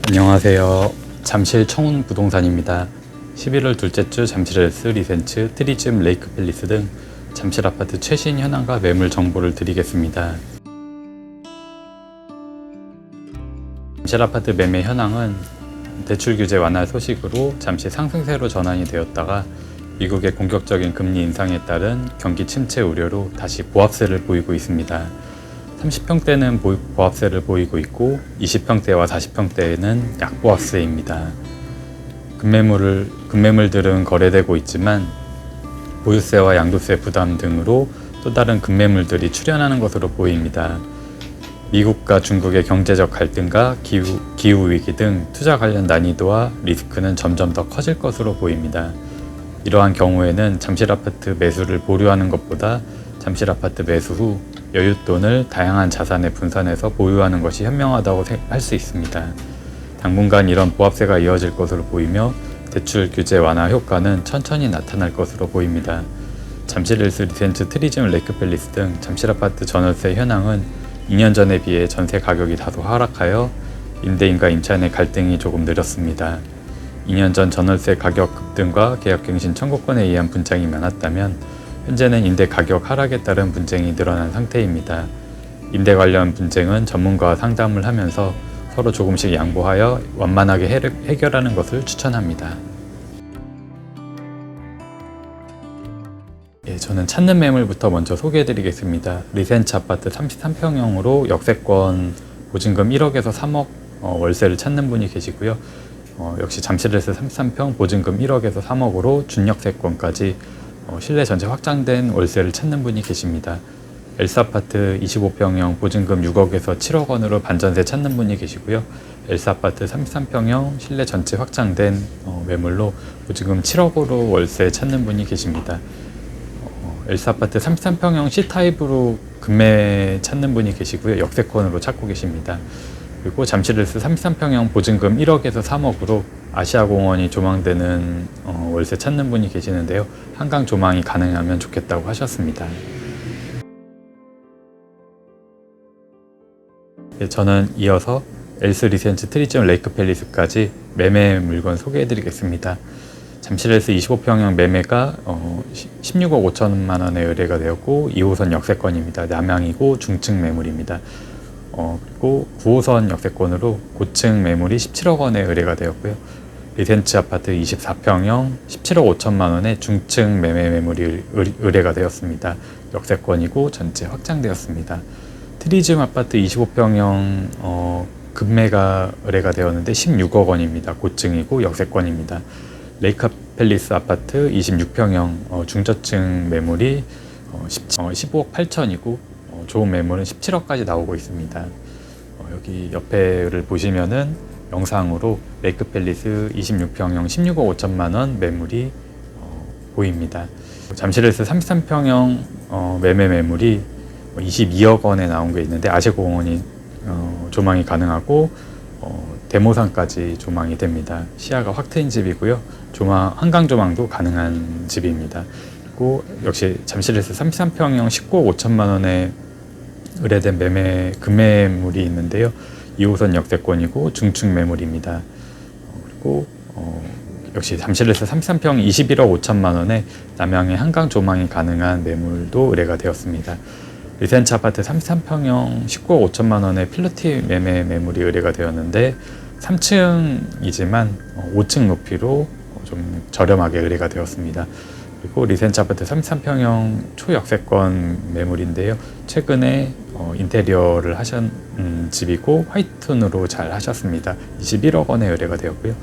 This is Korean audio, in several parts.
안녕하세요. 잠실 청운부동산입니다. 11월 둘째 주 잠실 엘스, 리센츠, 트리즘, 레이크 팰리스 등 잠실 아파트 최신 현황과 매물 정보를 드리겠습니다. 잠실 아파트 매매 현황은 대출 규제 완화 소식으로 잠시 상승세로 전환이 되었다가 미국의 공격적인 금리 인상에 따른 경기 침체 우려로 다시 보합세를 보이고 있습니다. 30평대는 보합세를 보이고 있고 20평대와 40평대는 약보합세입니다. 급매물들은 거래되고 있지만 보유세와 양도세 부담 등으로 또 다른 급매물들이 출현하는 것으로 보입니다. 미국과 중국의 경제적 갈등과 기후위기 등 투자 관련 난이도와 리스크는 점점 더 커질 것으로 보입니다. 이러한 경우에는 잠실 아파트 매수를 보류하는 것보다 잠실 아파트 매수 후 여윳돈을 다양한 자산에 분산해서 보유하는 것이 현명하다고 할 수 있습니다. 당분간 이런 보합세가 이어질 것으로 보이며 대출 규제 완화 효과는 천천히 나타날 것으로 보입니다. 잠실 엘스, 리센츠, 트리즘, 레이크 팰리스 등 잠실 아파트 전월세 현황은 2년 전에 비해 전세 가격이 다소 하락하여 임대인과 임차인의 갈등이 조금 늘었습니다. 2년 전 전월세 가격 급등과 계약갱신 청구권에 의한 분쟁이 많았다면 현재는 임대 가격 하락에 따른 분쟁이 늘어난 상태입니다. 임대 관련 분쟁은 전문가와 상담을 하면서 서로 조금씩 양보하여 원만하게 해결하는 것을 추천합니다. 저는 찾는 매물부터 먼저 소개해드리겠습니다. 리센츠 아파트 33평형으로 역세권 보증금 1억에서 3억 월세를 찾는 분이 계시고요. 역시 잠실에서 33평 보증금 1억에서 3억으로 준역세권까지 실내 전체 확장된 월세를 찾는 분이 계십니다. 엘스 아파트 25평형 보증금 6억에서 7억 원으로 반전세 찾는 분이 계시고요. 엘스 아파트 33평형 실내 전체 확장된 매물로 보증금 7억으로 월세 찾는 분이 계십니다. 엘스 아파트 33평형 C타입으로 급매 찾는 분이 계시고요. 역세권으로 찾고 계십니다. 그리고 잠실 엘스 33평형 보증금 1억에서 3억으로 아시아공원이 조망되는 월세 찾는 분이 계시는데요. 한강 조망이 가능하면 좋겠다고 하셨습니다. 저는 이어서 엘스, 리센츠, 트리즘, 레이크 팰리스까지 매매 물건 소개해드리겠습니다. 잠실 엘스 25평형 매매가 16억 5천만 원에 의뢰가 되었고 2호선 역세권입니다. 남향이고 중층 매물입니다. 그리고 9호선 역세권으로 고층 매물이 17억 원에 의뢰가 되었고요. 리센츠 아파트 24평형 17억 5천만 원의 중층 매물이 의뢰가 되었습니다. 역세권이고 전체 확장되었습니다. 트리즘 아파트 25평형 급매가 의뢰가 되었는데 16억 원입니다. 고층이고 역세권입니다. 레이크 팰리스 아파트 26평형 중저층 매물이 15억 8천이고 좋은 매물은 17억까지 나오고 있습니다. 여기 옆에를 보시면은 영상으로 레이크 팰리스 26평형 16억 5천만 원 매물이 보입니다. 잠실 엘스 33평형 매물이 22억 원에 나온 게 있는데 아시아공원이 조망이 가능하고 대모산까지 조망이 됩니다. 시야가 확 트인 집이고요. 한강 조망도 가능한 집입니다. 그리고 역시 잠실 엘스 33평형 19억 5천만 원에 의뢰된 급매물이 있는데요. 2호선 역세권이고 중층 매물입니다. 그리고 역시 잠실 엘스 33평 21억 5천만 원에 남향의 한강 조망이 가능한 매물도 의뢰가 되었습니다. 리센츠 아파트 33평형 19억 5천만 원의 필로티 매물이 의뢰가 되었는데 3층이지만 5층 높이로 좀 저렴하게 의뢰가 되었습니다. 그리고 리센츠 아파트 33평형 초역세권 매물인데요. 최근에 인테리어를 하신 집이고 화이트톤으로 잘 하셨습니다. 21억 원에 의뢰가 되었고요.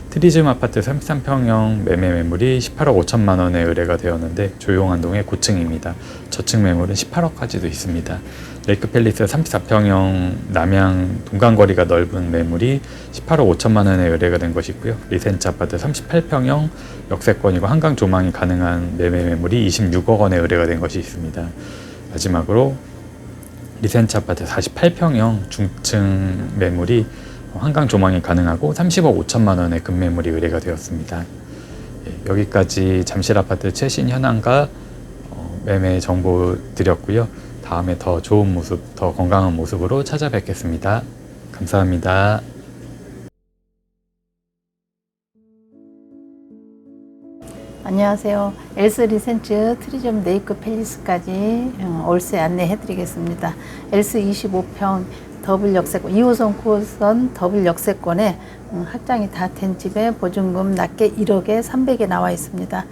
트리즘 아파트 33평형 매물이 18억 5천만 원에 의뢰가 되었는데 조용한 동의 고층입니다. 저층 매물은 18억까지도 있습니다. 레이크 팰리스 34평형 남향 동간거리가 넓은 매물이 18억 5천만 원에 의뢰가 된 것이고요. 리센츠 아파트 38평형 역세권이고 한강 조망이 가능한 매물이 26억 원에 의뢰가 된 것이 있습니다. 마지막으로 리센츠 아파트 48평형 중층 매물이 한강 조망이 가능하고 30억 5천만 원의 급매물이 의뢰가 되었습니다. 여기까지 잠실 아파트 최신 현황과 매매 정보 드렸고요. 다음에 더 좋은 모습, 더 건강한 모습으로 찾아뵙겠습니다. 감사합니다. 안녕하세요. 엘스 리센츠 트리점 네이크 팰리스까지 올세 안내해 드리겠습니다. 엘스 25평 더블 역세권 2호선 9호선 더블 역세권에 확장이 다 된 집에 보증금 낮게 1억에 300에 나와 있습니다.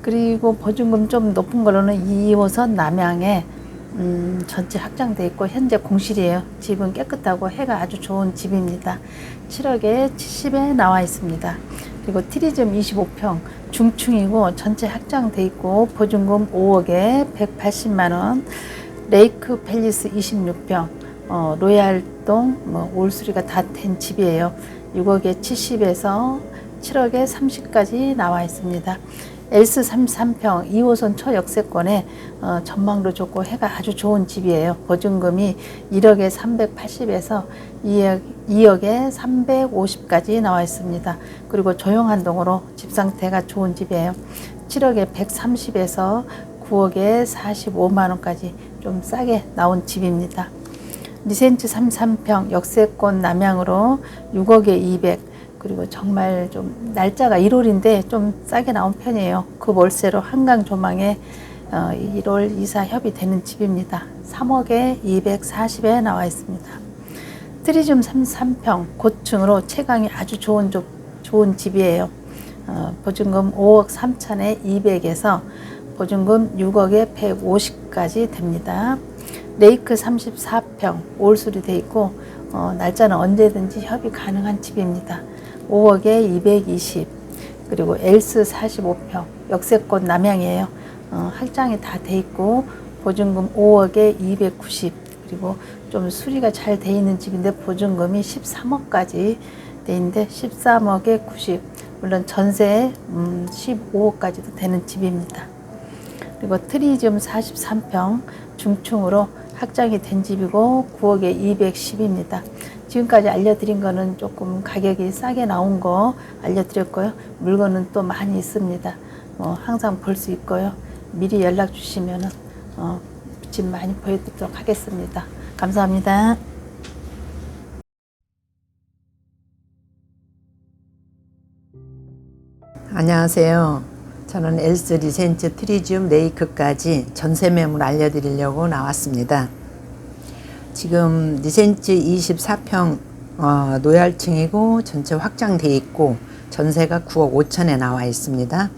그리고 보증금 좀 높은 걸로는 2호선 남양에 전체 확장돼 있고 현재 공실이에요. 집은 깨끗하고 해가 아주 좋은 집입니다. 7억에 70에 나와 있습니다. 그리고 트리즘 25평 중층이고 전체 확장돼 있고 보증금 5억에 180만원, 레이크 팰리스 26평 로얄동 올수리가 다 된 집이에요. 6억에 70에서 7억에 30까지 나와 있습니다. 엘스 33평 2호선 초역세권에 전망도 좋고 해가 아주 좋은 집이에요. 보증금이 1억에 380에서 2억에 350까지 나와 있습니다. 그리고 조용한 동으로 집 상태가 좋은 집이에요. 7억에 130에서 9억에 45만원까지 좀 싸게 나온 집입니다. 리센츠 33평 역세권 남양으로 6억에 200, 그리고 정말 좀 날짜가 1월인데 좀 싸게 나온 편이에요. 그 월세로 한강 조망에 1월 이사 협의되는 집입니다. 3억에 240에 나와 있습니다. 트리즘 33평 고층으로 채광이 아주 좋은 집이에요. 보증금 5억 3천에 200에서 보증금 6억에 150까지 됩니다. 레이크 34평 올수리 돼 있고 날짜는 언제든지 협의 가능한 집입니다. 5억에 220, 그리고 엘스 45평 역세권 남양이에요. 확장이 다 돼 있고 보증금 5억에 290, 그리고 좀 수리가 잘 돼 있는 집인데 보증금이 13억까지 돼 있는데 13억에 90, 물론 전세 15억까지도 되는 집입니다. 그리고 트리즘 43평 중층으로 확장이 된 집이고 9억에 210입니다. 지금까지 알려드린 거는 조금 가격이 싸게 나온 거 알려드렸고요. 물건은 또 많이 있습니다. 항상 볼 수 있고요. 미리 연락 주시면 집 많이 보여드리도록 하겠습니다. 감사합니다. 안녕하세요. 저는 엘스 리센츠 트리즘 레이크까지 전세 매물 알려드리려고 나왔습니다. 지금 리센츠 24평 노얄층이고 전체 확장돼 있고 전세가 9억 5천에 나와 있습니다.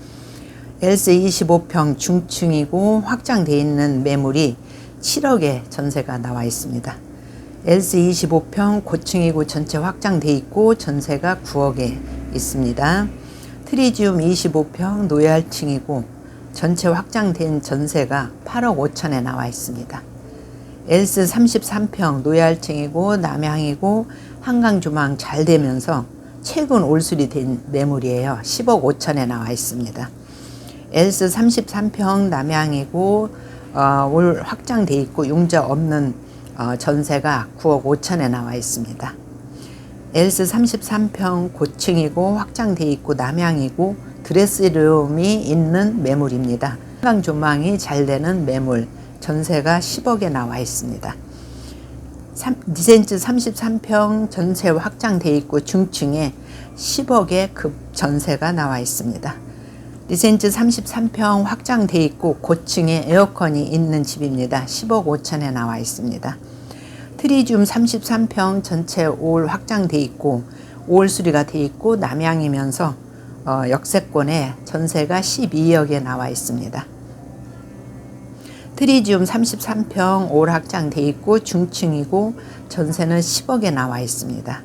엘스 25평 중층이고 확장돼 있는 매물이 7억에 전세가 나와 있습니다. 엘스 25평 고층이고 전체 확장돼 있고 전세가 9억에 있습니다. 트리즘 25평 노얄층이고 전체 확장된 전세가 8억 5천에 나와 있습니다. 엘스 33평 노얄층이고 남양이고 한강 조망 잘 되면서 최근 올수리 된 매물이에요. 10억 5천에 나와 있습니다. 엘스 33평 남양이고 올 확장돼 있고 융자 없는 전세가 9억 5천에 나와 있습니다. 엘스 33평 고층이고 확장돼 있고 남양이고 드레스룸이 있는 매물입니다. 한강 조망이 잘 되는 매물, 전세가 10억에 나와 있습니다. 리센츠 33평 전세 확장돼 있고 중층에 10억의 급 전세가 나와 있습니다. 리센츠 33평 확장돼 있고 고층에 에어컨이 있는 집입니다. 10억 5천에 나와 있습니다. 트리즘 33평 전체 5월 확장돼 있고 5월 수리가 돼 있고 남양이면서 역세권에 전세가 12억에 나와 있습니다. 트리즘 33평 5월 확장돼 있고 중층이고 전세는 10억에 나와 있습니다.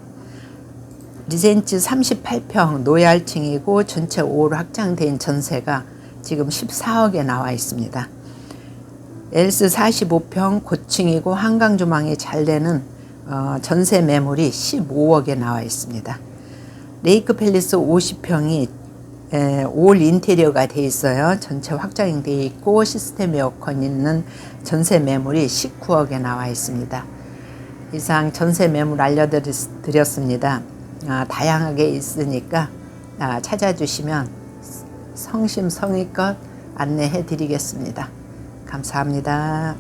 리센츠 38평 노얄층이고 전체 5월 확장된 전세가 지금 14억에 나와 있습니다. 엘스 45평 고층이고 한강 조망이 잘 되는 전세 매물이 15억에 나와 있습니다. 레이크 팰리스 50평이 올 인테리어가 돼 있어요. 전체 확장이 돼 있고 시스템 에어컨 있는 전세 매물이 19억에 나와 있습니다. 이상 전세 매물 알려드렸습니다. 다양하게 있으니까 찾아주시면 성심성의껏 안내해 드리겠습니다. 감사합니다.